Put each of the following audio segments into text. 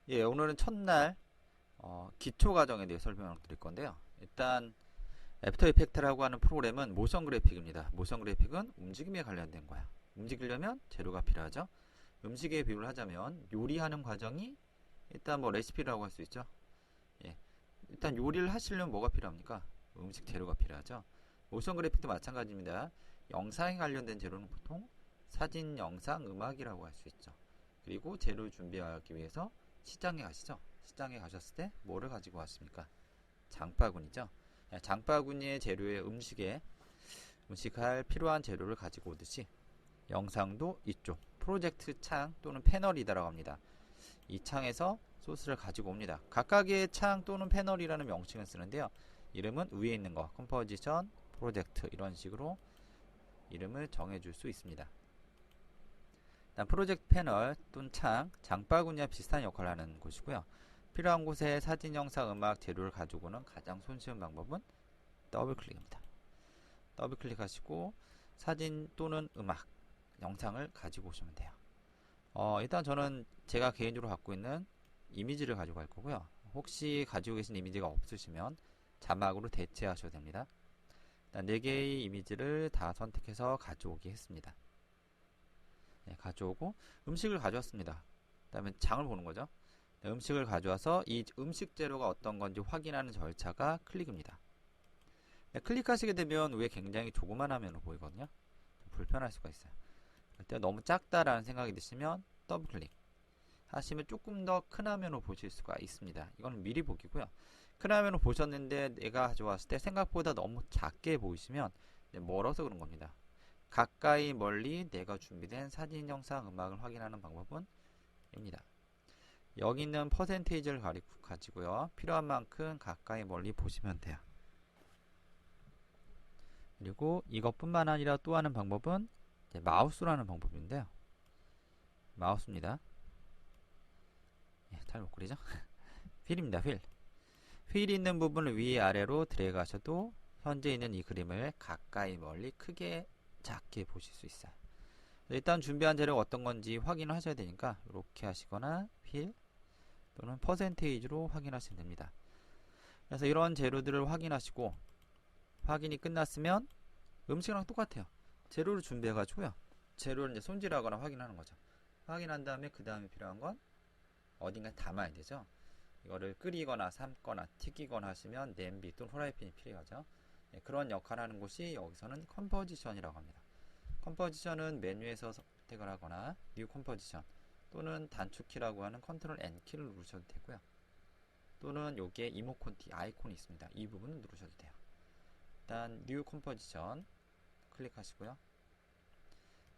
예, 오늘은 첫날 기초 과정에 대해 설명을 드릴 건데요. 일단 애프터 이펙트라고 하는 프로그램은 모션 그래픽입니다. 모션 그래픽은 움직임에 관련된 거야. 움직이려면 재료가 필요하죠. 음식에 비유를 하자면 요리하는 과정이 일단 뭐 레시피라고 할 수 있죠. 예, 일단 요리를 하시려면 뭐가 필요합니까? 음식 재료가 필요하죠. 모션 그래픽도 마찬가지입니다. 영상에 관련된 재료는 보통 사진, 영상, 음악이라고 할 수 있죠. 그리고 재료를 준비하기 위해서 시장에 가시죠. 시장에 가셨을 때 뭐를 가지고 왔습니까? 장바구니죠. 장바구니의 재료에 음식할 필요한 재료를 가지고 오듯이 영상도 이쪽 프로젝트 창 또는 패널이다라고 합니다. 이 창에서 소스를 가지고 옵니다. 각각의 창 또는 패널이라는 명칭을 쓰는데요. 이름은 위에 있는 거 컴포지션, 프로젝트 이런 식으로 이름을 정해줄 수 있습니다. 일단 프로젝트 패널 또는 창, 장바구니와 비슷한 역할을 하는 곳이고요. 필요한 곳에 사진, 영상, 음악, 재료를 가지고 오는 가장 손쉬운 방법은 더블 클릭입니다. 더블 클릭하시고 사진 또는 음악, 영상을 가지고 오시면 돼요. 일단 저는 제가 개인적으로 갖고 있는 이미지를 가지고 갈 거고요. 혹시 가지고 계신 이미지가 없으시면 자막으로 대체하셔도 됩니다. 일단 4개의 이미지를 다 선택해서 가져오기 했습니다. 네, 가져오고 음식을 가져왔습니다. 그 다음에 장을 보는 거죠. 네, 음식을 가져와서 이 음식 재료가 어떤 건지 확인하는 절차가 클릭입니다. 네, 클릭하시게 되면 위에 굉장히 조그만 화면으로 보이거든요. 좀 불편할 수가 있어요. 그때 너무 작다라는 생각이 드시면 더블 클릭 하시면 조금 더 큰 화면으로 보실 수가 있습니다. 이거는 미리 보기고요. 큰 화면으로 보셨는데 내가 가져왔을 때 생각보다 너무 작게 보이시면 멀어서 그런 겁니다. 가까이 멀리 내가 준비된 사진, 영상, 음악을 확인하는 방법은 입니다. 여기 있는 퍼센테이지를 가지고요. 필요한 만큼 가까이 멀리 보시면 돼요. 그리고 이것뿐만 아니라 또 하는 방법은 마우스라는 방법인데요. 마우스입니다. 잘못 그리죠? 휠입니다. 휠. 휠이 있는 부분을 위아래로 드래그 하셔도 현재 있는 이 그림을 가까이 멀리 크게 작게 보실 수 있어요. 일단 준비한 재료가 어떤 건지 확인하셔야 되니까 이렇게 하시거나 휠 또는 퍼센테이지로 확인하시면 됩니다. 그래서 이런 재료들을 확인하시고 확인이 끝났으면 음식이랑 똑같아요. 재료를 준비해 가지고요. 재료를 이제 손질하거나 확인하는 거죠. 확인한 다음에 그 다음에 필요한 건 어딘가에 담아야 되죠. 이거를 끓이거나 삶거나 튀기거나 하시면 냄비 또는 후라이팬이 필요하죠. 그런 역할을 하는 곳이 여기서는 컴포지션이라고 합니다. 컴포지션은 메뉴에서 선택을 하거나 뉴 컴포지션 또는 단축키라고 하는 컨트롤 N키를 누르셔도 되고요. 또는 여기에 이모콘티 아이콘이 있습니다. 이 부분을 누르셔도 돼요. 일단 뉴 컴포지션 클릭하시고요.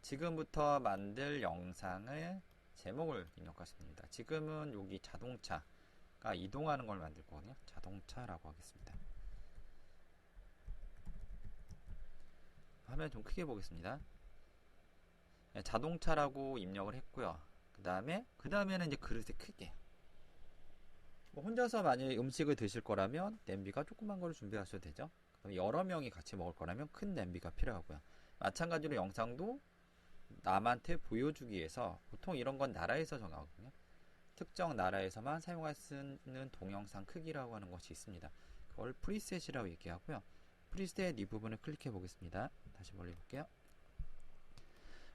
지금부터 만들 영상을 제목을 입력하시면 됩니다. 지금은 여기 자동차가 이동하는 걸 만들 거거든요. 자동차라고 하겠습니다. 화면 좀 크게 보겠습니다. 네, 자동차라고 입력을 했고요. 그 다음에는 이제 그릇에 크게. 혼자서 만약에 음식을 드실 거라면 냄비가 조그만 거를 준비하셔도 되죠. 여러 명이 같이 먹을 거라면 큰 냄비가 필요하고요. 마찬가지로 영상도 남한테 보여주기 위해서 보통 이런 건 나라에서 정하거든요. 특정 나라에서만 사용할 수 있는 동영상 크기라고 하는 것이 있습니다. 그걸 프리셋이라고 얘기하고요. 프리셋 이 부분을 클릭해 보겠습니다. 다시 멀리 볼게요.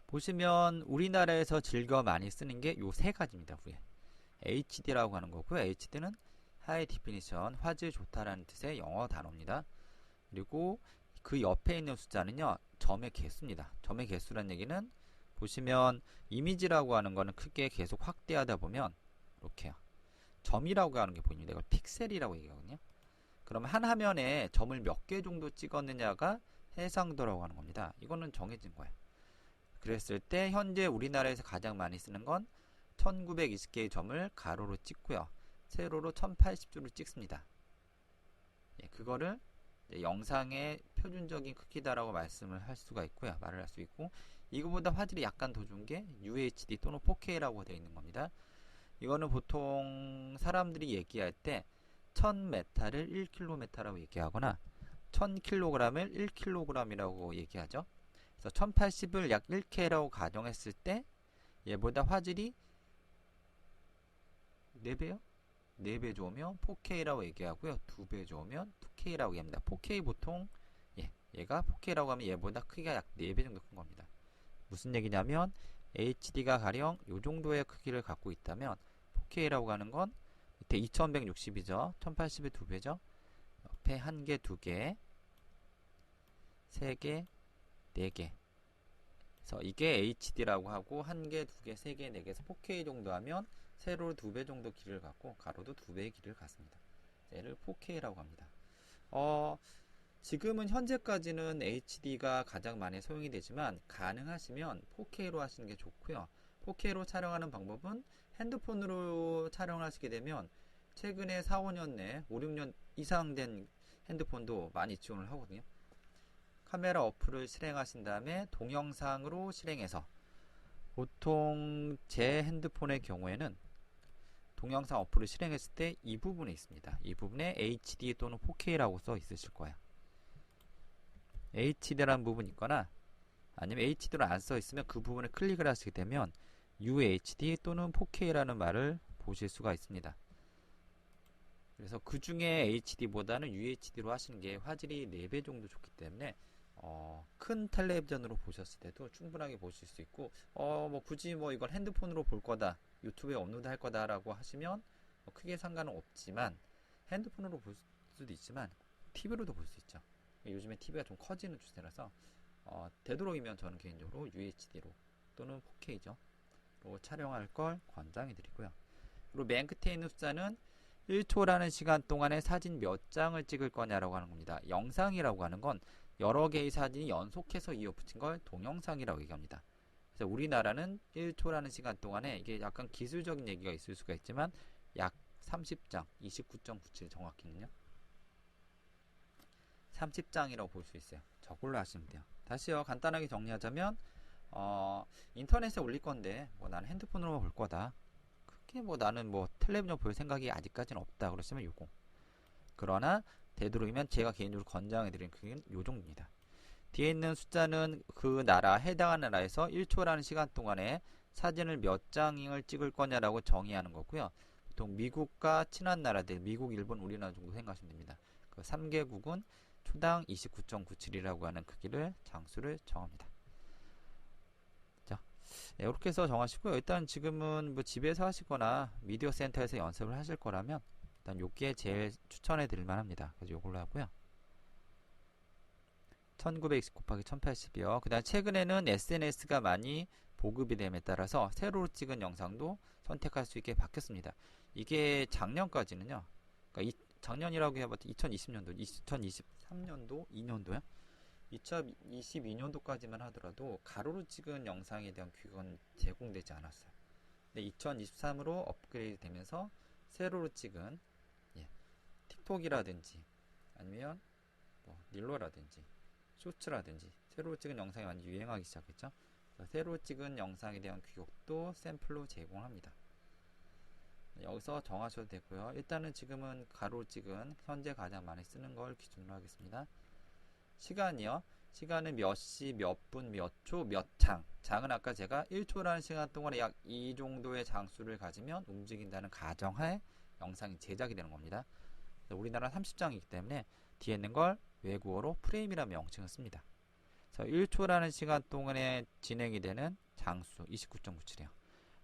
보시면 우리나라에서 즐겨 많이 쓰는 게 요 세 가지입니다. 위에 HD라고 하는 거고요. HD는 하이 디피니션 화질 좋다라는 뜻의 영어 단어입니다. 그리고 그 옆에 있는 숫자는요. 점의 개수입니다. 점의 개수란 얘기는 보시면 이미지라고 하는 거는 크게 계속 확대하다 보면 이렇게요. 점이라고 하는 게 보입니다. 이걸 픽셀이라고 얘기하거든요. 그러면 한 화면에 점을 몇 개 정도 찍었느냐가 해상도라고 하는 겁니다. 이거는 정해진 거예요. 그랬을 때 현재 우리나라에서 가장 많이 쓰는 건 1920개의 점을 가로로 찍고요. 세로로 1080줄을 찍습니다. 그거를 영상의 표준적인 크기다라고 말씀을 할 수가 있고요. 말을 할 수 있고 이거보다 화질이 약간 더 좋은 게 UHD 또는 4K라고 되어 있는 겁니다. 이거는 보통 사람들이 얘기할 때 1000m를 1km라고 얘기하거나 1000kg을 1kg이라고 얘기하죠. 그래서 1080을 약 1K라고 가정했을 때 얘보다 화질이 4배요? 4배 좋으면 4K라고 얘기하고요. 2배 좋으면 2K라고 얘기합니다. 4K 보통 얘가 4K라고 하면 얘보다 크기가 약 4배 정도 큰 겁니다. 무슨 얘기냐면 HD가 가령 요 정도의 크기를 갖고 있다면 4K라고 하는 건 밑에 2160이죠. 1080의 2배죠. 옆에 1개, 2개, 3개, 4개. 그래서 이게 HD라고 하고 1개, 2개, 3개, 4개에서 4K 정도 하면 세로 2배 정도 길이를 갖고 가로도 2배의 길이를 갖습니다. 얘를 4K라고 합니다. 지금은 현재까지는 HD가 가장 많이 소용이 되지만 가능하시면 4K로 하시는 게 좋고요. 4K로 촬영하는 방법은 핸드폰으로 촬영을 하시게 되면 최근에 4, 5년 내 5, 6년 이상 된 핸드폰도 많이 지원을 하거든요. 카메라 어플을 실행하신 다음에 동영상으로 실행해서 보통 제 핸드폰의 경우에는 동영상 어플을 실행했을 때 이 부분에 있습니다. 이 부분에 HD 또는 4K라고 써 있으실 거예요. HD라는 부분이 있거나 아니면 HD로 안 써 있으면 그 부분에 클릭을 하시게 되면 UHD 또는 4K라는 말을 보실 수가 있습니다. 그래서 그 중에 HD보다는 UHD로 하시는 게 화질이 4배 정도 좋기 때문에 큰 텔레비전으로 보셨을 때도 충분하게 보실 수 있고 뭐 굳이 뭐 이걸 핸드폰으로 볼 거다, 유튜브에 업로드 할 거다 라고 하시면 크게 상관은 없지만 핸드폰으로 볼 수도 있지만 TV로도 볼 수 있죠. 요즘에 TV가 좀 커지는 추세라서 되도록이면 저는 개인적으로 UHD로 또는 4K죠 로 촬영할 걸 권장해 드리고요. 그리고 맨 끝에 있는 숫자는 1초라는 시간 동안에 사진 몇 장을 찍을 거냐라고 하는 겁니다. 영상이라고 하는 건 여러 개의 사진이 연속해서 이어붙인 걸 동영상이라고 얘기합니다. 그래서 우리나라는 1초라는 시간 동안에 이게 약간 기술적인 얘기가 있을 수가 있지만 약 30장, 29.97 정확히는요. 30장이라고 볼 수 있어요. 저걸로 하시면 돼요. 다시요. 간단하게 정리하자면 인터넷에 올릴 건데 뭐 나는 핸드폰으로만 볼 거다. 크게 뭐 나는 뭐 텔레비전 볼 생각이 아직까지는 없다. 그러시면 요거. 그러나 되도록이면 제가 개인적으로 권장해 드리는 크기는 요 정도입니다. 뒤에 있는 숫자는 그 나라 해당하는 나라에서 1초라는 시간 동안에 사진을 몇 장을 찍을 거냐라고 정의하는 거고요. 보통 미국과 친한 나라들, 미국, 일본, 우리나라 정도 생각하시면 됩니다. 그 3개국은 초당 29.97이라고 하는 크기를 장수를 정합니다. 자, 이렇게 해서 정하시고요. 일단 지금은 뭐 집에서 하시거나 미디어 센터에서 연습을 하실 거라면 일단 요게 제일 추천해 드릴 만합니다. 그래서 요걸로 하고요. 1920 곱하기 1080이요. 그 다음 최근에는 SNS가 많이 보급이 됨에 따라서 새로 찍은 영상도 선택할 수 있게 바뀌었습니다. 이게 작년까지는요. 그러니까 작년이라고 해봤자 2020년도, 2023년도, 2년도요? 2022년도까지만 하더라도 가로로 찍은 영상에 대한 규격은 제공되지 않았어요. 근데 2023으로 업그레이드 되면서 세로로 찍은 틱톡이라든지 아니면 뭐 닐로라든지 쇼츠라든지 세로로 찍은 영상이 많이 유행하기 시작했죠. 세로로 찍은 영상에 대한 규격도 샘플로 제공합니다. 여기서 정하셔도 되고요. 일단은 지금은 가로 찍은 현재 가장 많이 쓰는 걸 기준으로 하겠습니다. 시간이요. 시간은 몇 시, 몇 분, 몇 초, 몇 장. 장은 아까 제가 1초라는 시간 동안에 약 이 정도의 장수를 가지면 움직인다는 가정하에 영상이 제작이 되는 겁니다. 우리나라는 30장이기 때문에 뒤에 있는 걸 외국어로 프레임이라는 명칭을 씁니다. 그래서 1초라는 시간 동안에 진행이 되는 장수 29.97이요.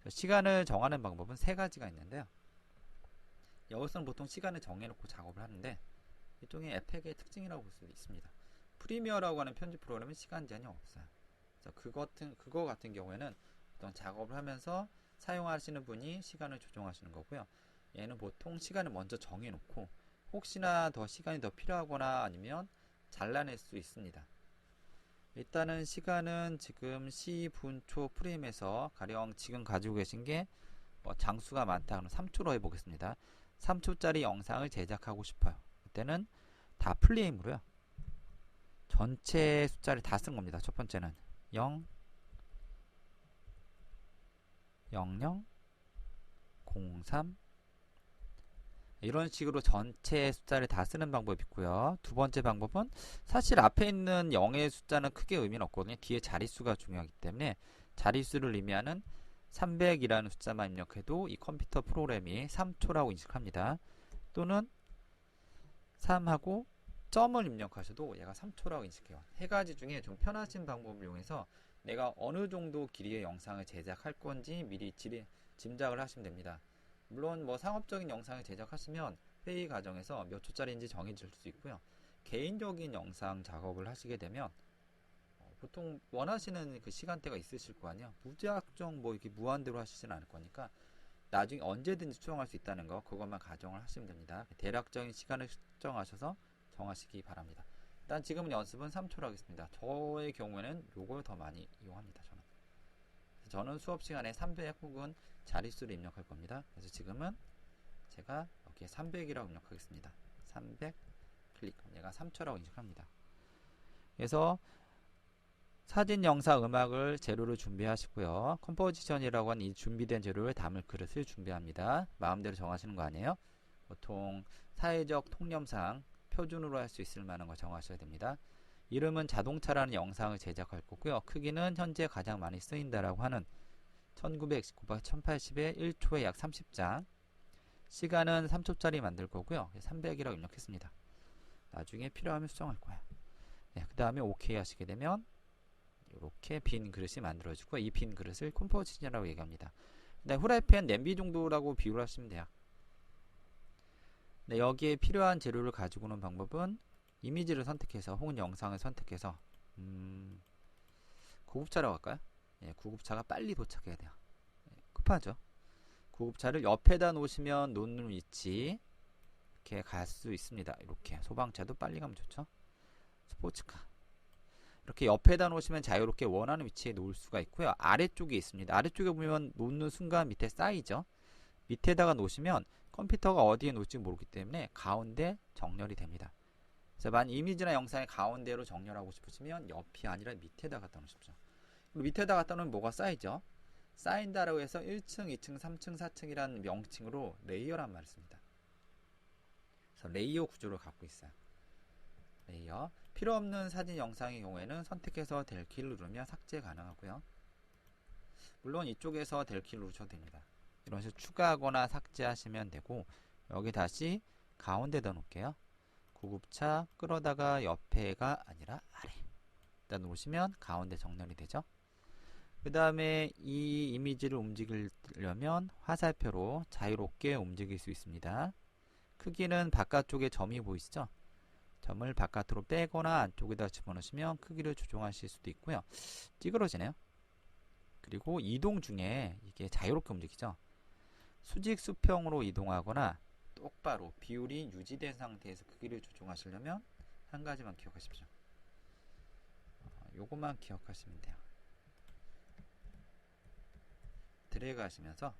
시간을 정하는 방법은 세 가지가 있는데요. 여기서는 보통 시간을 정해놓고 작업을 하는데 일종의 에펙의 특징이라고 볼 수 있습니다. 프리미어라고 하는 편집 프로그램은 시간 제한이 없어요. 그래서 그거 같은 경우에는 어떤 작업을 하면서 사용하시는 분이 시간을 조정하시는 거고요. 얘는 보통 시간을 먼저 정해놓고 혹시나 더 시간이 더 필요하거나 아니면 잘라낼 수 있습니다. 일단은 시간은 지금 시, 분, 초, 프레임에서 가령 지금 가지고 계신 게 장수가 많다. 그럼 3초로 해보겠습니다. 3초짜리 영상을 제작하고 싶어요. 그때는 다 프레임으로요. 전체 숫자를 다 쓴 겁니다. 첫 번째는 0, 00, 03 이런 식으로 전체 숫자를 다 쓰는 방법이 있고요. 두 번째 방법은 사실 앞에 있는 0의 숫자는 크게 의미는 없거든요. 뒤에 자릿수가 중요하기 때문에 자릿수를 의미하는 300이라는 숫자만 입력해도 이 컴퓨터 프로그램이 3초라고 인식합니다. 또는 3하고 점을 입력하셔도 얘가 3초라고 인식해요. 세 가지 중에 좀 편하신 방법을 이용해서 내가 어느 정도 길이의 영상을 제작할 건지 미리 짐작을 하시면 됩니다. 물론 뭐 상업적인 영상을 제작하시면 회의 과정에서 몇 초짜리인지 정해질 수 있고요. 개인적인 영상 작업을 하시게 되면 보통 원하시는 그 시간대가 있으실 거 아니에요. 무작정 뭐 이렇게 무한대로 하시진 않을 거니까 나중에 언제든지 수정할 수 있다는 거, 그것만 가정을 하시면 됩니다. 대략적인 시간을 설정하셔서 정하시기 바랍니다. 일단 지금은 연습은 3초로 하겠습니다. 저의 경우에는 요걸 더 많이 이용합니다. 저는 수업 시간에 300 혹은 자릿수를 입력할 겁니다. 그래서 지금은 제가 여기에 300이라고 입력하겠습니다. 300 클릭. 얘가 3초라고 인식합니다. 그래서 사진, 영상, 음악을 재료로 준비하시고요. 컴포지션이라고 하는 이 준비된 재료를 담을 그릇을 준비합니다. 마음대로 정하시는 거 아니에요. 보통 사회적 통념상 표준으로 할 수 있을 만한 거 정하셔야 됩니다. 이름은 자동차라는 영상을 제작할 거고요. 크기는 현재 가장 많이 쓰인다라고 하는 1929× 1080에 1초에 약 30장. 시간은 3초짜리 만들 거고요. 300이라고 입력했습니다. 나중에 필요하면 수정할 거예요. 네, 그 다음에 OK 하시게 되면 이렇게 빈 그릇이 만들어지고, 이 빈 그릇을 컴포지션이라고 얘기합니다. 네, 후라이팬, 냄비 정도라고 비유를 하시면 돼요. 네, 여기에 필요한 재료를 가지고 오는 방법은 이미지를 선택해서 혹은 영상을 선택해서 구급차라고 할까요? 예, 구급차가 빨리 도착해야 돼요. 예, 급하죠. 구급차를 옆에다 놓으시면 놓는 위치 이렇게 갈 수 있습니다. 이렇게 소방차도 빨리 가면 좋죠. 스포츠카 이렇게 옆에다 놓으시면 자유롭게 원하는 위치에 놓을 수가 있고요. 아래쪽에 있습니다. 아래쪽에 보면 놓는 순간 밑에 쌓이죠. 밑에다가 놓으시면 컴퓨터가 어디에 놓을지 모르기 때문에 가운데 정렬이 됩니다. 그래서 만약 이미지나 영상의 가운데로 정렬하고 싶으시면 옆이 아니라 밑에다 갖다 놓으십시오. 그리고 밑에다 갖다 놓으면 뭐가 쌓이죠? 쌓인다라고 해서 1층, 2층, 3층, 4층이라는 명칭으로 레이어란 말을 씁니다. 그래서 레이어 구조를 갖고 있어요. 레이어. 필요 없는 사진, 영상의 경우에는 선택해서 델키를 누르면 삭제 가능하고요. 물론 이쪽에서 델키를 누르셔도 됩니다. 이런 식으로 추가하거나 삭제하시면 되고, 여기 다시 가운데다 놓을게요. 구급차 끌어다가 옆에가 아니라 아래 일단 놓으시면 가운데 정렬이 되죠. 그 다음에 이 이미지를 움직이려면 화살표로 자유롭게 움직일 수 있습니다. 크기는 바깥쪽에 점이 보이시죠? 점을 바깥으로 빼거나 안쪽에다 집어넣으시면 크기를 조정하실 수도 있고요. 찌그러지네요. 그리고 이동 중에 이게 자유롭게 움직이죠. 수직 수평으로 이동하거나 똑바로 비율이 유지된 상태에서 크기를 조정하시려면 한 가지만 기억하십시오. 요것만 기억하시면 돼요. 드래그 하시면서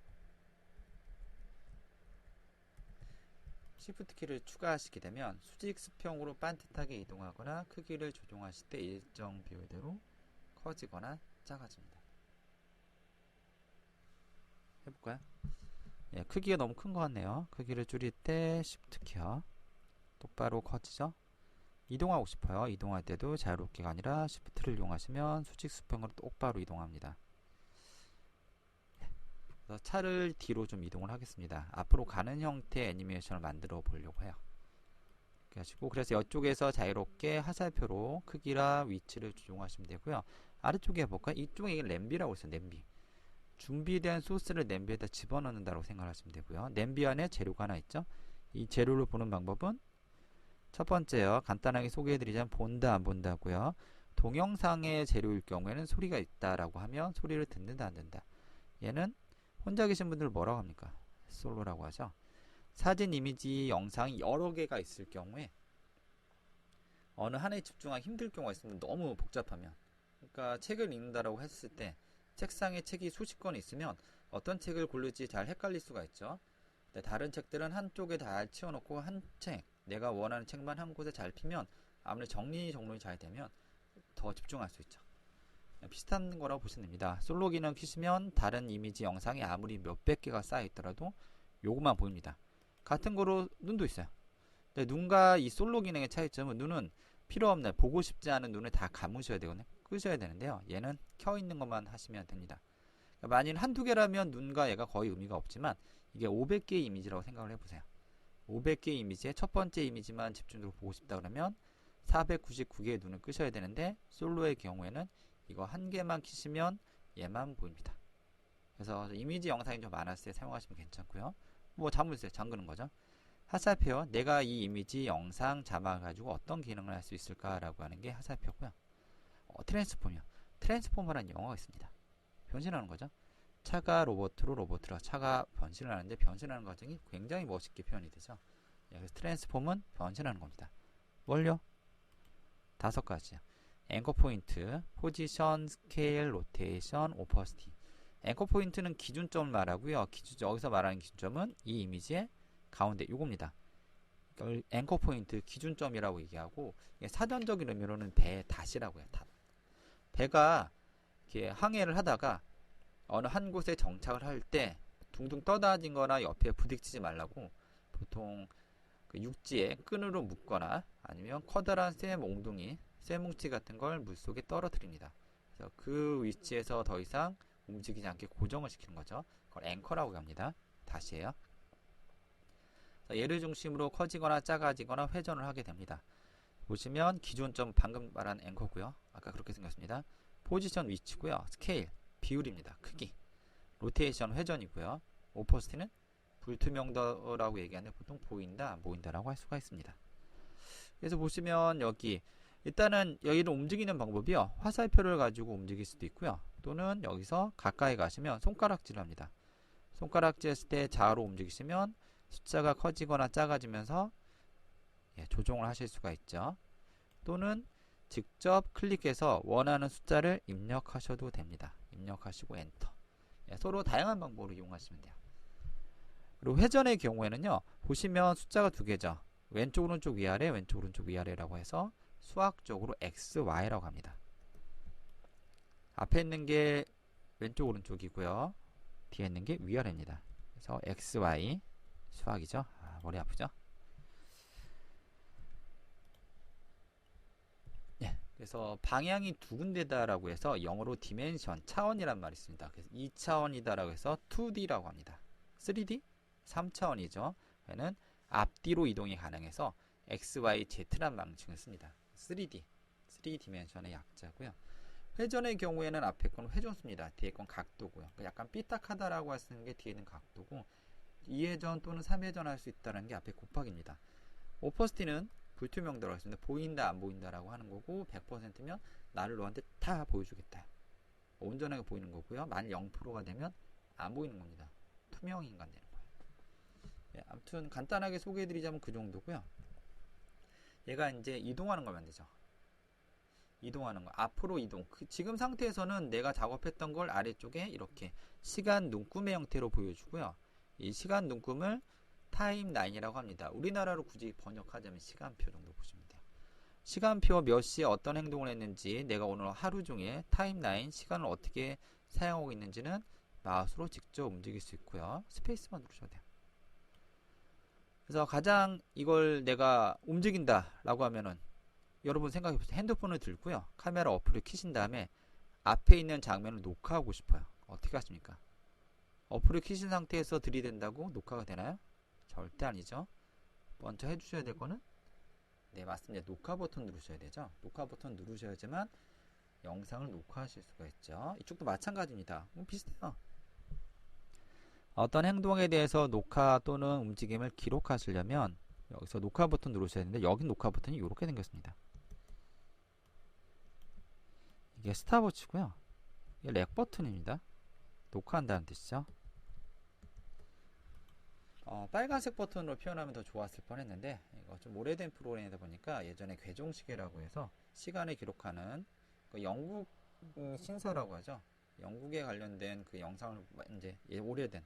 Shift 키를 추가하시게 되면 수직 수평으로 반듯하게 이동하거나 크기를 조정하실 때 일정 비율대로 커지거나 작아집니다. 해볼까요? 예, 크기가 너무 큰 것 같네요. 크기를 줄일 때 Shift 키요. 똑바로 커지죠? 이동하고 싶어요. 이동할 때도 자유롭게가 아니라 Shift를 이용하시면 수직 수평으로 똑바로 이동합니다. 그래서 차를 뒤로 좀 이동을 하겠습니다. 앞으로 가는 형태의 애니메이션을 만들어 보려고 해요. 이렇게 하시고, 그래서 이쪽에서 자유롭게 화살표로 크기랑 위치를 조정하시면 되고요. 아래쪽에 해볼까요? 이쪽에 냄비라고 있어요. 냄비. 준비된 소스를 냄비에다 집어넣는다고 생각하시면 되고요. 냄비 안에 재료가 하나 있죠. 이 재료를 보는 방법은 첫 번째요. 간단하게 소개해드리자면 본다 안 본다고요. 동영상의 재료일 경우에는 소리가 있다라고 하면 소리를 듣는다 안 듣는다. 얘는 혼자 계신 분들 뭐라고 합니까? 솔로라고 하죠. 사진, 이미지, 영상이 여러 개가 있을 경우에 어느 하나에 집중하기 힘들 경우가 있으면 너무 복잡하면, 그러니까 책을 읽는다라고 했을 때 책상에 책이 수십 권 있으면 어떤 책을 고를지 잘 헷갈릴 수가 있죠. 근데 다른 책들은 한쪽에 다 치워놓고 한 책, 내가 원하는 책만 한 곳에 잘 피면 아무래도 정리정돈이 잘 되면 더 집중할 수 있죠. 비슷한 거라고 보시면 됩니다. 솔로 기능 키시면 다른 이미지, 영상이 아무리 몇백 개가 쌓여 있더라도 요것만 보입니다. 같은 거로 눈도 있어요. 근데 눈과 이 솔로 기능의 차이점은 눈은 필요 없는, 보고 싶지 않은 눈을 다 감으셔야 되거든요. 끄셔야 되는데요. 얘는 켜 있는 것만 하시면 됩니다. 만일 한두 개라면 눈과 얘가 거의 의미가 없지만 이게 500개의 이미지라고 생각을 해보세요. 500개의 이미지에 첫 번째 이미지만 집중적으로 보고 싶다 그러면 499개의 눈을 끄셔야 되는데 솔로의 경우에는 이거 한 개만 키시면 얘만 보입니다. 그래서 이미지 영상이 좀 많았을 때 사용하시면 괜찮고요. 뭐 자물쇠 잠그는 거죠. 화살표, 내가 이 이미지 영상 자막을 가지고 어떤 기능을 할 수 있을까라고 하는 게 화살표고요. 트랜스폼이요. 트랜스포머라는 영어가 있습니다. 변신하는 거죠. 차가 로봇으로 차가 변신을 하는데 변신하는 과정이 굉장히 멋있게 표현이 되죠. 그래서 트랜스폼은 변신하는 겁니다. 뭘요? 5가지요. 앵커 포인트, 포지션, 스케일, 로테이션, 오퍼시티. 앵커 포인트는 기준점을 말하고요. 여기서 말하는 기준점은 이 이미지의 가운데 요겁니다. 앵커 포인트 기준점이라고 얘기하고 사전적인 의미로는 배 닷이라고 해요. 닷. 배가 이렇게 항해를 하다가 어느 한 곳에 정착을 할 때 둥둥 떠다닌 거나 옆에 부딪히지 말라고 보통 그 육지에 끈으로 묶거나 아니면 커다란 쇠 몽둥이, 쇠뭉치 같은 걸 물속에 떨어뜨립니다. 그래서 그 위치에서 더 이상 움직이지 않게 고정을 시키는 거죠. 그걸 앵커라고 합니다. 다시예요. 얘를 중심으로 커지거나 작아지거나 회전을 하게 됩니다. 보시면 기준점 방금 말한 앵커고요. 아까 그렇게 생겼습니다. 포지션 위치고요. 스케일 비율입니다. 크기. 로테이션 회전이고요. 오퍼시티는 불투명도라고 얘기하는데 보통 보인다 안 보인다라고 할 수가 있습니다. 그래서 보시면 여기 일단은 여기를 움직이는 방법이요. 화살표를 가지고 움직일 수도 있고요. 또는 여기서 가까이 가시면 손가락질을 합니다. 손가락질 했을 때 좌우로 움직이시면 숫자가 커지거나 작아지면서 조정을 하실 수가 있죠. 또는 직접 클릭해서 원하는 숫자를 입력하셔도 됩니다. 입력하시고 엔터. 서로 다양한 방법으로 이용하시면 돼요. 그리고 회전의 경우에는요. 보시면 숫자가 2개죠. 왼쪽 오른쪽 위아래 왼쪽 오른쪽 위아래라고 해서 수학적으로 XY라고 합니다. 앞에 있는 게 왼쪽 오른쪽이고요. 뒤에 있는 게 위아래입니다. 그래서 XY 수학이죠. 머리 아프죠? 그래서 방향이 2군데다라고 해서 영어로 디멘션, 차원이란 말이 있습니다. 그래서 2차원이다라고 해서 2D라고 합니다. 3D? 3차원이죠. 얘는 앞뒤로 이동이 가능해서 XYZ란 방식을 씁니다. 3D, 3디멘션의 약자고요. 회전의 경우에는 앞에 건 회전수입니다. 뒤에 건 각도고요. 약간 삐딱하다라고 할 수 있는 게 뒤에 있는 각도고 2회전 또는 3회전 할 수 있다는 게 앞에 곱하기입니다. 오퍼시티는 불투명도라고 했습니다. 보인다 안 보인다라고 하는 거고 100%면 나를 너한테 다 보여주겠다. 온전하게 보이는 거고요. 만일 0%가 되면 안 보이는 겁니다. 투명 인간 되는 거예요. 아무튼 간단하게 소개해드리자면 그 정도고요. 얘가 이제 이동하는 거면 되죠. 이동하는 거. 앞으로 이동. 지금 상태에서는 내가 작업했던 걸 아래쪽에 이렇게 시간 눈금의 형태로 보여주고요. 이 시간 눈금을 타임라인이라고 합니다. 우리나라로 굳이 번역하자면 시간표 정도 보시면 돼요. 시간표 몇 시에 어떤 행동을 했는지 내가 오늘 하루 중에 타임라인 시간을 어떻게 사용하고 있는지는 마우스로 직접 움직일 수 있고요. 스페이스만 누르셔도 돼요. 그래서 가장 이걸 내가 움직인다 라고 하면은 여러분 생각해보세요. 핸드폰을 들고요. 카메라 어플을 켜신 다음에 앞에 있는 장면을 녹화하고 싶어요. 어떻게 하십니까? 어플을 켜신 상태에서 들이댄다고 녹화가 되나요? 절대 아니죠. 먼저 해주셔야 될 거는 맞습니다. 녹화 버튼 누르셔야 되죠. 녹화 버튼 누르셔야지만 영상을 녹화하실 수가 있죠. 이쪽도 마찬가지입니다. 비슷해요. 어떤 행동에 대해서 녹화 또는 움직임을 기록하시려면 여기서 녹화 버튼 누르셔야 되는데 여기 녹화 버튼이 이렇게 생겼습니다. 이게 스탑워치고요. 이게 렉 버튼입니다. 녹화한다는 뜻이죠. 빨간색 버튼으로 표현하면 더 좋았을 뻔했는데 이거 좀 오래된 프로그램이다 보니까 예전에 괴종시계라고 해서 시간을 기록하는 그 영국 신사라고 하죠. 영국에 관련된 그 영상을 이제 오래된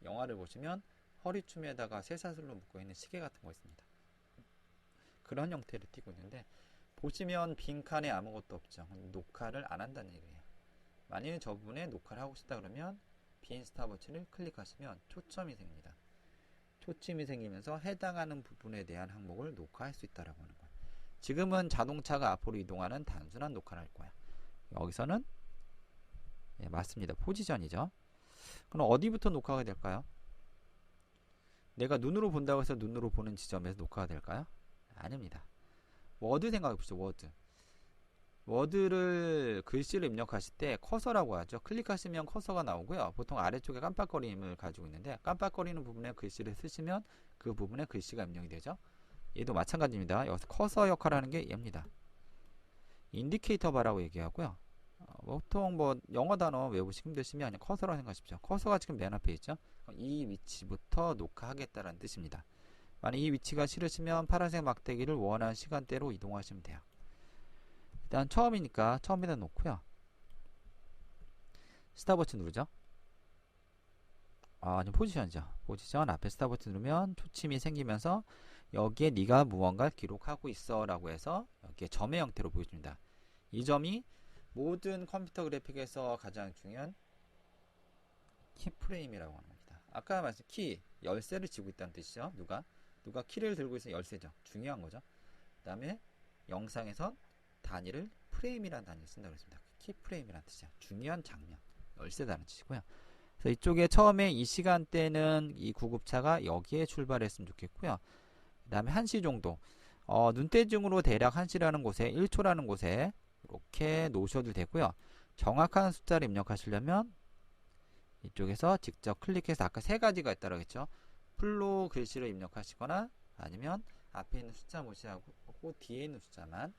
영화를 보시면 허리춤에다가 쇠사슬로 묶어 있는 시계 같은 거 있습니다. 그런 형태를 띠고 있는데 보시면 빈칸에 아무것도 없죠. 녹화를 안 한다는 얘기예요. 만일 저분의 녹화를 하고 싶다 그러면 빈 스탑워치를 클릭하시면 초점이 생깁니다. 초점이 생기면서 해당하는 부분에 대한 항목을 녹화할 수 있다라고 하는 거예요. 지금은 자동차가 앞으로 이동하는 단순한 녹화를 할 거야. 여기서는 맞습니다. 포지션이죠. 그럼 어디부터 녹화가 될까요? 내가 눈으로 본다고 해서 눈으로 보는 지점에서 녹화가 될까요? 아닙니다. 워드 생각해보시죠. 워드를 글씨를 입력하실 때 커서라고 하죠. 클릭하시면 커서가 나오고요. 보통 아래쪽에 깜빡거림을 가지고 있는데 깜빡거리는 부분에 글씨를 쓰시면 그 부분에 글씨가 입력이 되죠. 얘도 마찬가지입니다. 여기서 커서 역할을 하는 게 얘입니다. 인디케이터 바라고 얘기하고요. 보통 뭐 영어 단어 외우시기 힘드시면 그냥 커서라고 생각하십시오. 커서가 지금 맨 앞에 있죠. 이 위치부터 녹화하겠다라는 뜻입니다. 만약 이 위치가 싫으시면 파란색 막대기를 원하는 시간대로 이동하시면 돼요. 일단 처음이니까 처음에다 놓고요. 스탑 버튼 누르죠. 아니 포지션이죠. 포지션 앞에 스탑 버튼 누르면 초침이 생기면서 여기에 네가 무언가를 기록하고 있어 라고 해서 여기에 점의 형태로 보여줍니다. 이 점이 모든 컴퓨터 그래픽에서 가장 중요한 키프레임이라고 합니다. 아까 말씀 키 열쇠를 쥐고 있다는 뜻이죠. 누가 키를 들고 있으면 열쇠죠. 중요한 거죠. 그 다음에 영상에선 단위를 프레임이라는 단위를 쓴다고 했습니다. 키프레임이라는 뜻이야. 중요한 장면, 열쇠다는 뜻이고요. 그래서 이쪽에 처음에 이 시간대는 이 구급차가 여기에 출발했으면 좋겠고요. 그 다음에 1시 정도 눈대중으로 대략 1시라는 곳에 1초라는 곳에 이렇게 놓으셔도 되고요. 정확한 숫자를 입력하시려면 이쪽에서 직접 클릭해서 아까 세 가지가 있다고 했죠. 풀로 글씨를 입력하시거나 아니면 앞에 있는 숫자 무시하고 뒤에 있는 숫자만.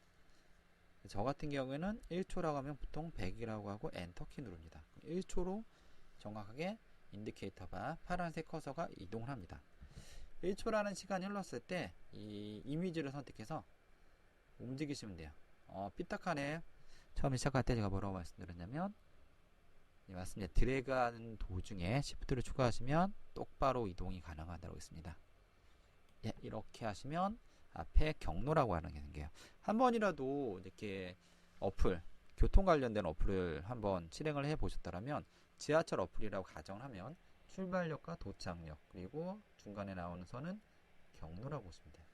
저 같은 경우에는 1초라고 하면 보통 100이라고 하고 엔터키 누릅니다. 1초로 정확하게 인디케이터 바 파란색 커서가 이동을 합니다. 1초라는 시간이 흘렀을 때 이 이미지를 선택해서 움직이시면 돼요. 삐딱하네. 처음에 시작할 때 제가 뭐라고 말씀드렸냐면 맞습니다. 드래그하는 도중에 시프트를 추가하시면 똑바로 이동이 가능하다고 했습니다. 예, 이렇게 하시면 앞에 경로라고 하는 게 생겨요. 한 번이라도 이렇게 어플, 교통 관련된 어플을 한번 실행을 해 보셨다면 지하철 어플이라고 가정하면 출발역과 도착역 그리고 중간에 나오는 선은 경로라고 보시면 돼요.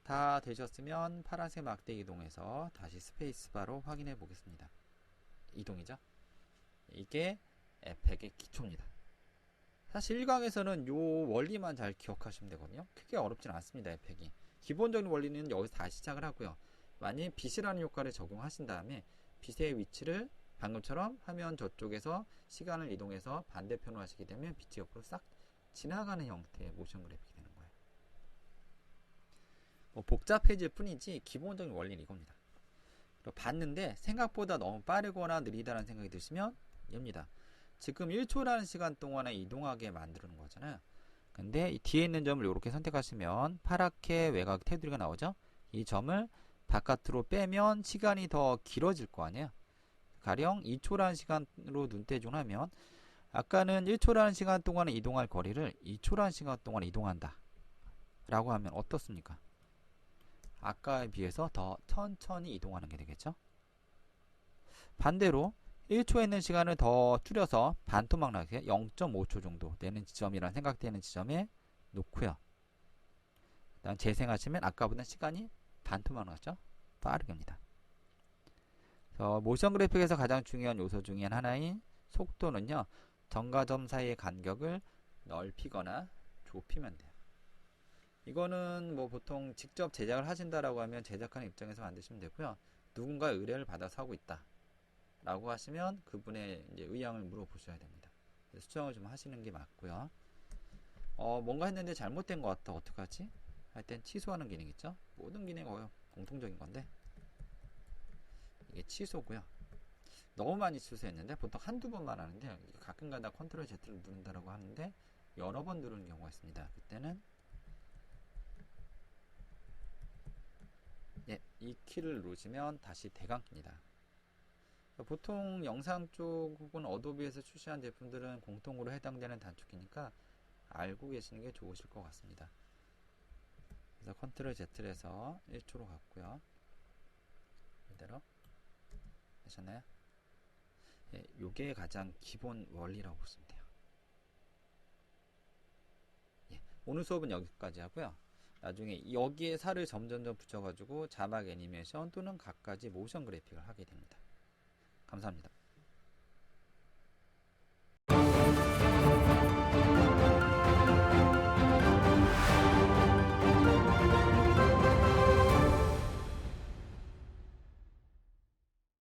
다 되셨으면 파란색 막대 이동해서 다시 스페이스바로 확인해 보겠습니다. 이동이죠. 이게 에펙의 기초입니다. 사실 1강에서는 요 원리만 잘 기억하시면 되거든요. 크게 어렵진 않습니다. 에펙이. 기본적인 원리는 여기서 다시 시작을 하고요. 만약에 빛이라는 효과를 적용하신 다음에 빛의 위치를 방금처럼 화면 저쪽에서 시간을 이동해서 반대편으로 하시게 되면 빛이 옆으로 싹 지나가는 형태의 모션 그래픽이 되는 거예요. 복잡해질 뿐이지 기본적인 원리는 이겁니다. 봤는데 생각보다 너무 빠르거나 느리다는 생각이 드시면 얘입니다. 지금 1초라는 시간 동안에 이동하게 만드는 거잖아요. 근데 이 뒤에 있는 점을 이렇게 선택하시면 파랗게 외곽 테두리가 나오죠. 이 점을 바깥으로 빼면 시간이 더 길어질 거 아니에요. 가령 2초라는 시간으로 눈대중을 하면 아까는 1초라는 시간 동안에 이동할 거리를 2초라는 시간 동안에 이동한다 라고 하면 어떻습니까? 아까에 비해서 더 천천히 이동하는 게 되겠죠. 반대로 1초에 있는 시간을 더 줄여서 반토막 나게 0.5초 정도 되는 지점이란 생각되는 지점에 놓고요. 일단 재생하시면 아까보다 시간이 반토막 나죠. 빠르게입니다. 모션 그래픽에서 가장 중요한 요소 중에 하나인 속도는요. 점과 점 사이의 간격을 넓히거나 좁히면 돼요. 이거는 뭐 보통 직접 제작을 하신다라고 하면 제작하는 입장에서 만드시면 되고요. 누군가 의뢰를 받아서 하고 있다 라고 하시면 그분의 이제 의향을 물어보셔야 됩니다. 수정을 좀 하시는 게 맞고요. 뭔가 했는데 잘못된 것 같다. 어떡하지? 할 땐 취소하는 기능 있죠? 모든 기능이 공통적인 건데 이게 취소고요. 너무 많이 취소했는데 보통 한두 번만 하는데 가끔가다 컨트롤 Z를 누른다라고 하는데 여러 번 누르는 경우가 있습니다. 그때는 이 키를 누르시면 다시 대감키입니다. 보통 영상 쪽 혹은 어도비에서 출시한 제품들은 공통으로 해당되는 단축키니까 알고 계시는 게 좋으실 것 같습니다. 그래서 컨트롤 Z를 해서 1초로 갔고요. 이대로 되셨나요? 요게 가장 기본 원리라고 보시면 돼요. 오늘 수업은 여기까지 하고요. 나중에 여기에 살을 점점점 붙여가지고 자막 애니메이션 또는 갖가지 모션 그래픽을 하게 됩니다. 감사합니다.